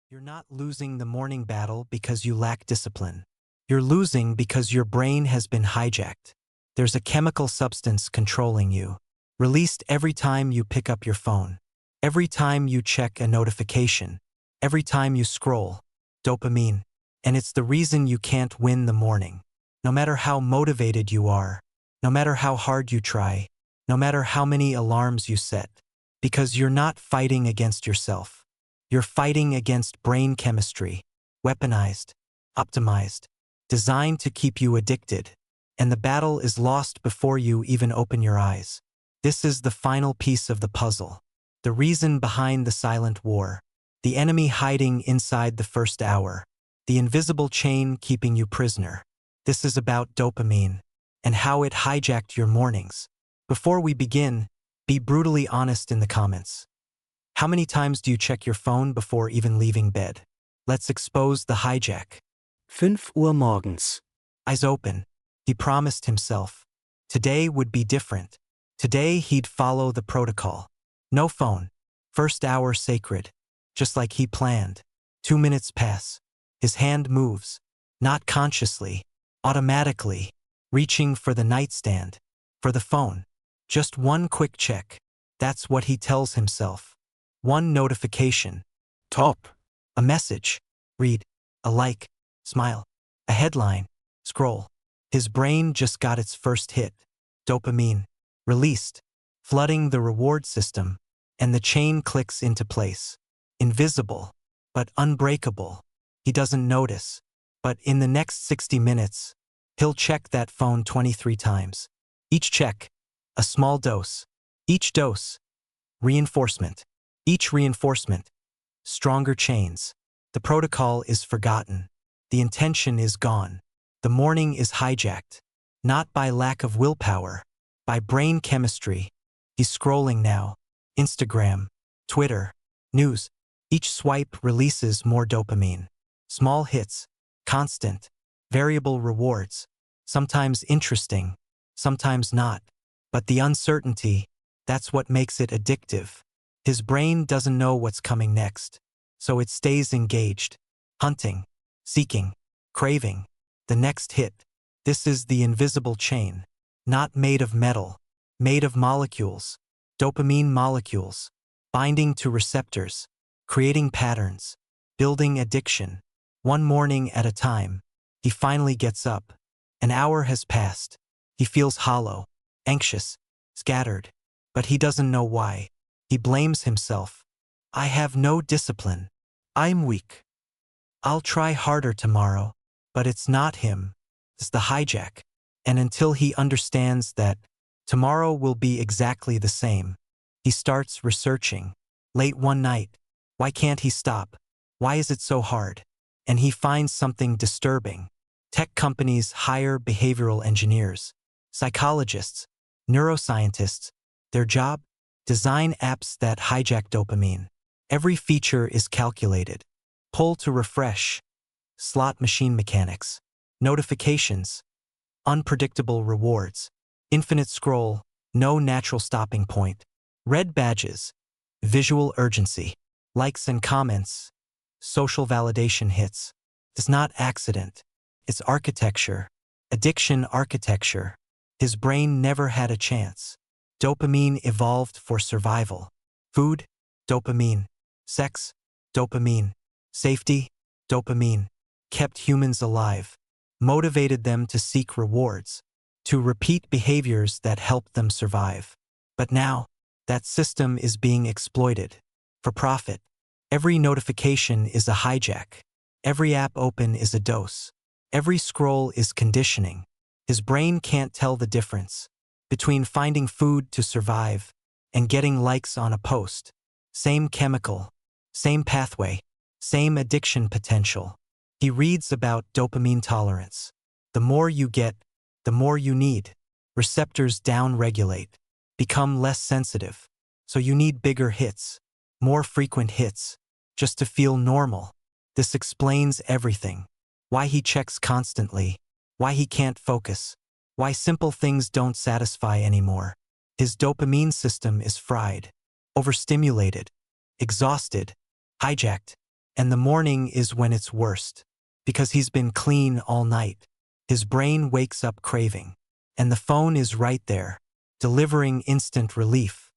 You're not losing the morning battle because you lack discipline. You're losing because your brain has been hijacked. There's a chemical substance controlling you, released every time you pick up your phone, every time you check a notification, every time you scroll. Dopamine. And it's the reason you can't win the morning. No matter how motivated you are, no matter how hard you try, no matter how many alarms you set, because you're not fighting against yourself. You're fighting against brain chemistry, weaponized, optimized, designed to keep you addicted, and the battle is lost before you even open your eyes. This is the final piece of the puzzle, the reason behind the silent war, the enemy hiding inside the first hour, the invisible chain keeping you prisoner. This is about dopamine and how it hijacked your mornings. Before we begin, be brutally honest in the comments. How many times do you check your phone before even leaving bed? Let's expose the hijack. 5 Uhr morgens. Eyes open. He promised himself. Today would be different. Today he'd follow the protocol. No phone. First hour sacred. Just like he planned. 2 minutes pass. His hand moves. Not consciously. Automatically. Reaching for the nightstand. For the phone. Just one quick check. That's what he tells himself. One notification. Top. A message. Read. A like. Smile. A headline. Scroll. His brain just got its first hit. Dopamine. Released. Flooding the reward system. And the chain clicks into place. Invisible. But unbreakable. He doesn't notice. But in the next 60 minutes, he'll check that phone 23 times. Each check. A small dose. Each dose. Reinforcement. Each reinforcement. Stronger chains. The protocol is forgotten. The intention is gone. The morning is hijacked. Not by lack of willpower. By brain chemistry. He's scrolling now. Instagram. Twitter. News. Each swipe releases more dopamine. Small hits. Constant. Variable rewards. Sometimes interesting. Sometimes not. But the uncertainty, that's what makes it addictive. His brain doesn't know what's coming next, so it stays engaged, hunting, seeking, craving, the next hit. This is the invisible chain, not made of metal, made of molecules, dopamine molecules, binding to receptors, creating patterns, building addiction. One morning at a time, he finally gets up. An hour has passed. He feels hollow, anxious, scattered, but he doesn't know why. He blames himself. I have no discipline. I'm weak. I'll try harder tomorrow. But it's not him. It's the hijack. And until he understands that tomorrow will be exactly the same, he starts researching. Late one night. Why can't he stop? Why is it so hard? And he finds something disturbing. Tech companies hire behavioral engineers, psychologists, neuroscientists. Their job? Design apps that hijack dopamine. Every feature is calculated. Pull to refresh. Slot machine mechanics. Notifications. Unpredictable rewards. Infinite scroll. No natural stopping point. Red badges. Visual urgency. Likes and comments. Social validation hits. It's not accident. It's architecture. Addiction architecture. His brain never had a chance. Dopamine evolved for survival. Food, dopamine. Sex, dopamine. Safety, dopamine. Kept humans alive. Motivated them to seek rewards. To repeat behaviors that helped them survive. But now, that system is being exploited. For profit. Every notification is a hijack. Every app open is a dose. Every scroll is conditioning. His brain can't tell the difference between finding food to survive and getting likes on a post. Same chemical, same pathway, same addiction potential. He reads about dopamine tolerance. The more you get, the more you need. Receptors down-regulate, become less sensitive. So you need bigger hits, more frequent hits, just to feel normal. This explains everything. Why he checks constantly, why he can't focus, why simple things don't satisfy anymore. His dopamine system is fried, overstimulated, exhausted, hijacked, And the morning is when it's worst. Because he's been clean all night. His brain wakes up craving. And the phone is right there, delivering instant relief.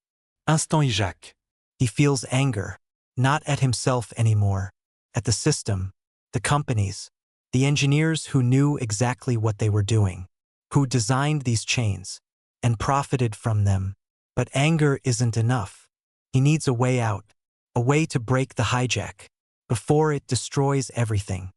Instant hijack. He feels anger, not at himself anymore, at the system, the companies, the engineers who knew exactly what they were doing, who designed these chains, and profited from them. But anger isn't enough. He needs a way out, a way to break the hijack, before it destroys everything.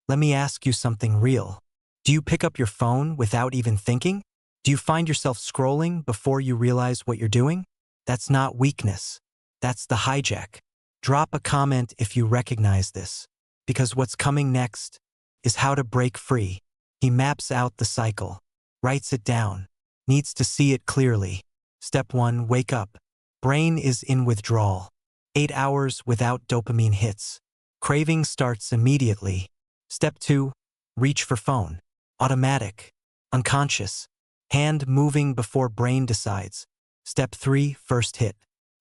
Let me ask you something real. Do you pick up your phone without even thinking? Do you find yourself scrolling before you realize what you're doing? That's not weakness. That's the hijack. Drop a comment if you recognize this, because what's coming next is how to break free. He maps out the cycle, writes it down, needs to see it clearly. Step 1, wake up. Brain is in withdrawal. 8 hours without dopamine hits. Craving starts immediately. Step 2, reach for phone. Automatic, unconscious, hand moving before brain decides. Step 3, first hit.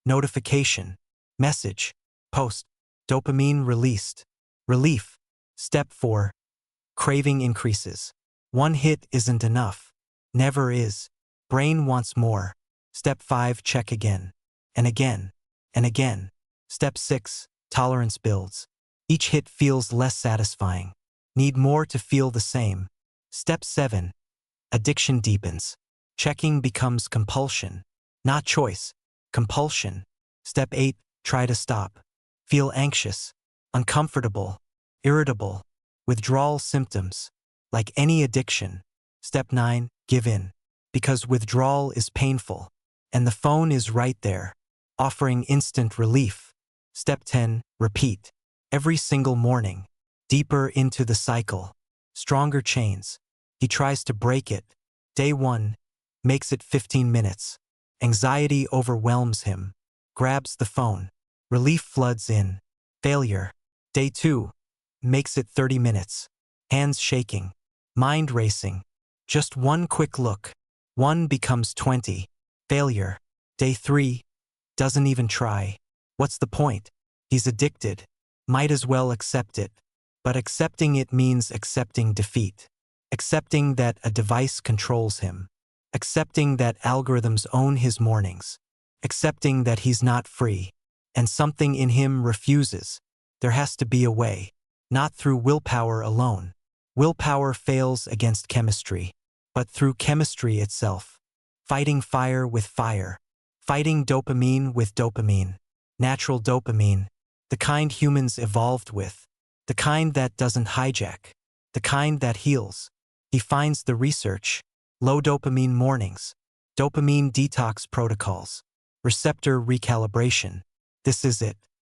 Notification, message, post, dopamine released. Relief. Step 4, craving increases. One hit isn't enough. Never is. Brain wants more. Step 5, check again. And again. And again. Step 6, tolerance builds. Each hit feels less satisfying. Need more to feel the same. Step 7, addiction deepens. Checking becomes compulsion. Not choice. Compulsion. Step 8, try to stop. Feel anxious, uncomfortable, irritable, withdrawal symptoms. Like any addiction. Step 9, give in. Because withdrawal is painful. And the phone is right there, offering instant relief. Step 10, repeat. Every single morning. Deeper into the cycle. Stronger chains. He tries to break it. Day 1, makes it 15 minutes. Anxiety overwhelms him. Grabs the phone. Relief floods in. Failure. Day 2, makes it 30 minutes. Hands shaking. Mind racing. Just one quick look. 1 becomes 20. Failure. Day 3, doesn't even try. What's the point? He's addicted. Might as well accept it. But accepting it means accepting defeat. Accepting that a device controls him. Accepting that algorithms own his mornings. Accepting that he's not free. And something in him refuses. There has to be a way. Not through willpower alone. Willpower fails against chemistry. But through chemistry itself. Fighting fire with fire. Fighting dopamine with dopamine. Natural dopamine. The kind humans evolved with. The kind that doesn't hijack. The kind that heals. He finds the research. Low-dopamine mornings. Dopamine detox protocols. Receptor recalibration. This is it.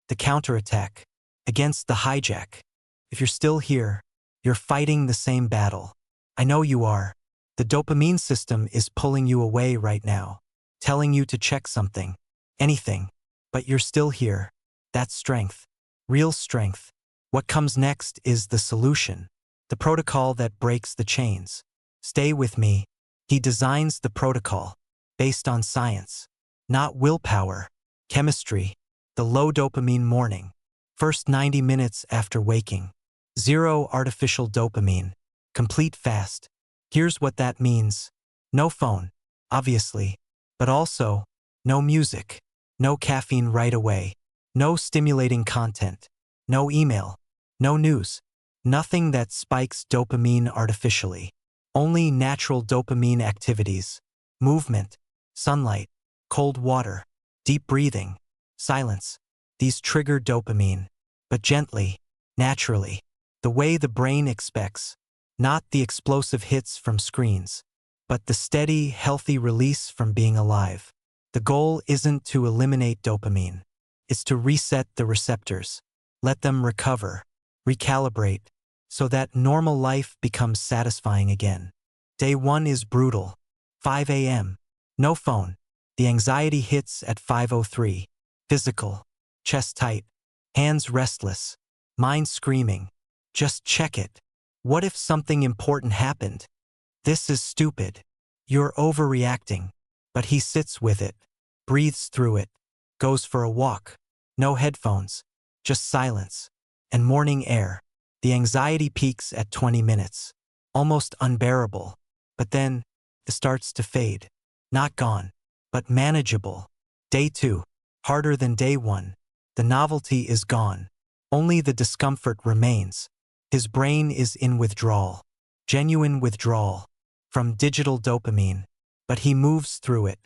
The counterattack. Against the hijack. If you're still here, you're fighting the same battle. I know you are. The dopamine system is pulling you away right now. Telling you to check something. Anything. But you're still here. That's strength. Real strength. What comes next is the solution. The protocol that breaks the chains. Stay with me. He designs the protocol. Based on science. Not willpower. Chemistry. The low-dopamine morning. First 90 minutes after waking. 0 artificial dopamine. Complete fast. Here's what that means. No phone. Obviously. But also, no music. No caffeine right away. No stimulating content. No email. No news. Nothing that spikes dopamine artificially. Only natural dopamine activities. Movement. Sunlight. Cold water. Deep breathing. Silence. These trigger dopamine. But gently. Naturally. The way the brain expects. Not the explosive hits from screens. But the steady, healthy release from being alive. The goal isn't to eliminate dopamine. It's to reset the receptors. Let them recover. Recalibrate. So that normal life becomes satisfying again. Day 1 is brutal. 5 a.m. No phone. The anxiety hits at 5:03. Physical. Chest tight. Hands restless. Mind screaming. Just check it. What if something important happened? This is stupid. You're overreacting. But he sits with it. Breathes through it. Goes for a walk. No headphones. Just silence. and morning air. The anxiety peaks at 20 minutes. Almost unbearable. But then, it starts to fade. Not gone, but manageable. Day 2. Harder than day 1. The novelty is gone. Only the discomfort remains. His brain is in withdrawal. Genuine withdrawal. From digital dopamine. But he moves through it.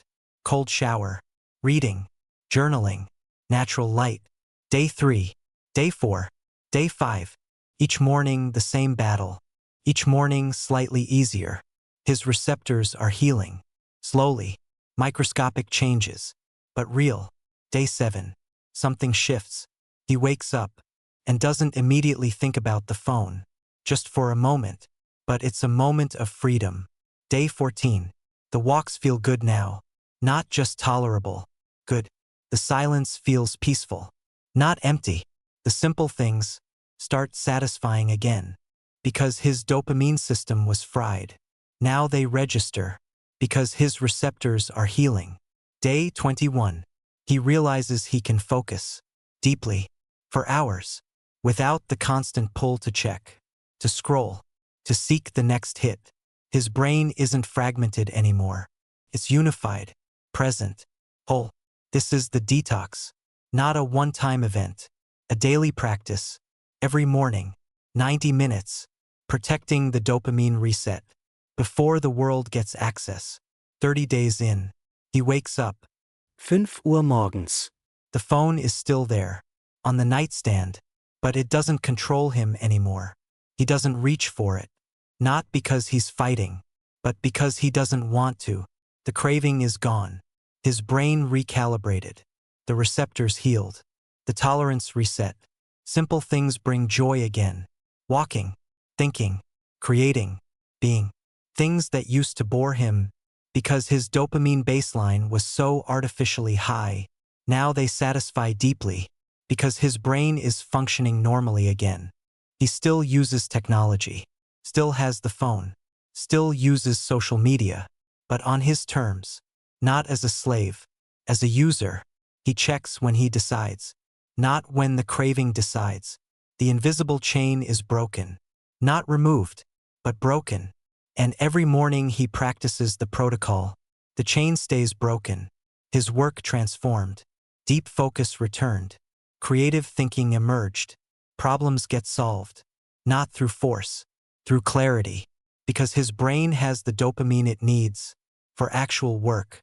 Cold shower. Reading. Journaling. Natural light. Day 3. Day 4. Day 5. Each morning the same battle. Each morning slightly easier. His receptors are healing. Slowly. Microscopic changes. But real. Day 7. Something shifts. He wakes up and doesn't immediately think about the phone. Just for a moment. But it's a moment of freedom. Day 14. The walks feel good now. Not just tolerable. Good. The silence feels peaceful. Not empty. The simple things start satisfying again. Because his dopamine system was fried. Now they register. Because his receptors are healing. Day 21. He realizes he can focus. Deeply. For hours. Without the constant pull to check. To scroll. To seek the next hit. His brain isn't fragmented anymore. It's unified. Present. Whole. This is the detox. Not a one-time event. A daily practice. Every morning. 90 minutes. Protecting the dopamine reset. Before the world gets access. 30 days in. He wakes up. 5 Uhr morgens. The phone is still there. On the nightstand. But it doesn't control him anymore. He doesn't reach for it. Not because he's fighting. But because he doesn't want to. The craving is gone. His brain recalibrated. The receptors healed. The tolerance reset. Simple things bring joy again. Walking. Thinking. Creating. Being. Things that used to bore him. Because his dopamine baseline was so artificially high. Now they satisfy deeply. Because his brain is functioning normally again. He still uses technology. Still has the phone. Still uses social media. But on his terms. Not as a slave. As a user. He checks when he decides. Not when the craving decides. The invisible chain is broken. Not removed, but broken. And every morning he practices the protocol. The chain stays broken. His work transformed. Deep focus returned. Creative thinking emerged. Problems get solved. Not through force. Through clarity. Because his brain has the dopamine it needs. For actual work.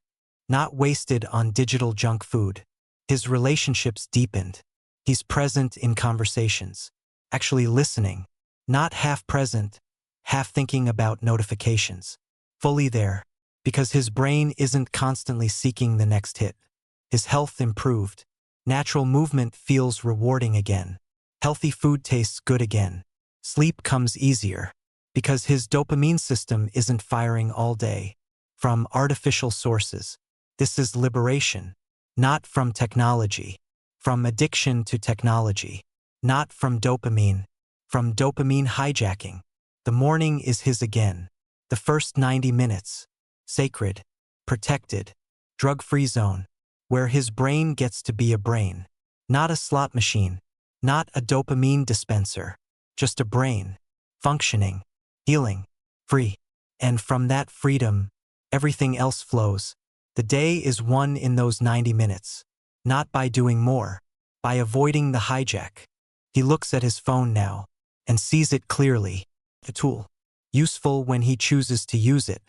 Not wasted on digital junk food. His relationships deepened. He's present in conversations. Actually listening. Not half present. Half thinking about notifications. Fully there. Because his brain isn't constantly seeking the next hit. His health improved. Natural movement feels rewarding again. Healthy food tastes good again. Sleep comes easier. Because his dopamine system isn't firing all day. From artificial sources. This is liberation. Not from technology. From addiction to technology. Not from dopamine. From dopamine hijacking. The morning is his again. The first 90 minutes. Sacred. Protected. Drug-free zone. Where his brain gets to be a brain. Not a slot machine. Not a dopamine dispenser. Just a brain. Functioning. Healing. Free. And from that freedom, everything else flows. The day is won in those 90 minutes. Not by doing more. By avoiding the hijack. He looks at his phone now. And sees it clearly. A tool. Useful when he chooses to use it.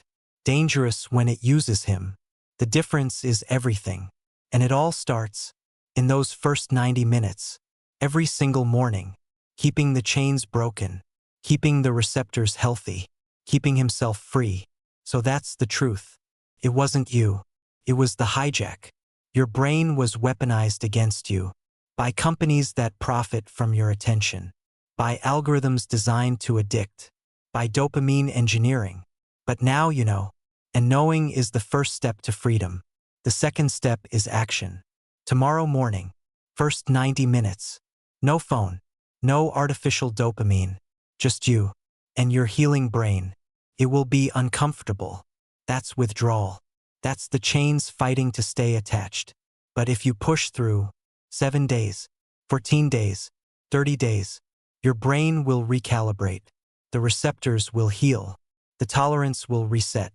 Dangerous when it uses him. The difference is everything. And it all starts in those first 90 minutes. Every single morning. Keeping the chains broken. Keeping the receptors healthy. Keeping himself free. So that's the truth. It wasn't you. It was the hijack. Your brain was weaponized against you. By companies that profit from your attention. By algorithms designed to addict. By dopamine engineering. But now you know. And knowing is the first step to freedom. The second step is action. Tomorrow morning. First 90 minutes. No phone. No artificial dopamine. Just you. And your healing brain. It will be uncomfortable. That's withdrawal. That's the chains fighting to stay attached. But if you push through, 7 days, 14 days, 30 days. Your brain will recalibrate. The receptors will heal. The tolerance will reset.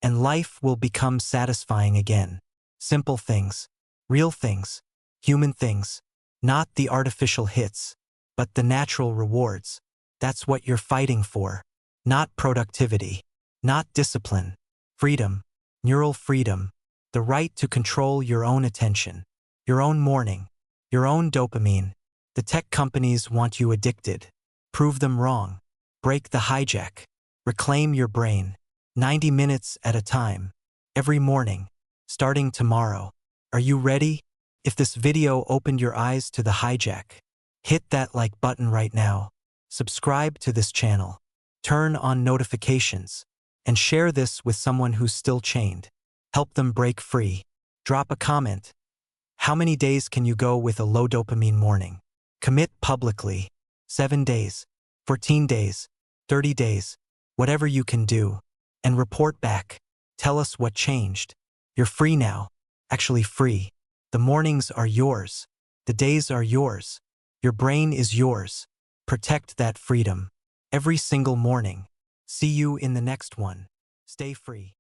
And life will become satisfying again. Simple things. Real things. Human things. Not the artificial hits, but the natural rewards. That's what you're fighting for. Not productivity. Not discipline. Freedom. Neural freedom. The right to control your own attention. Your own morning. Your own dopamine. The tech companies want you addicted. Prove them wrong. Break the hijack. Reclaim your brain. 90 minutes at a time. Every morning. Starting tomorrow. Are you ready? If this video opened your eyes to the hijack, hit that like button right now. Subscribe to this channel. Turn on notifications. And share this with someone who's still chained. Help them break free. Drop a comment. How many days can you go with a low dopamine morning? Commit publicly. 7 days. 14 days. 30 days. Whatever you can do. And report back. Tell us what changed. You're free now. Actually free. The mornings are yours. The days are yours. Your brain is yours. Protect that freedom. Every single morning. See you in the next one. Stay free.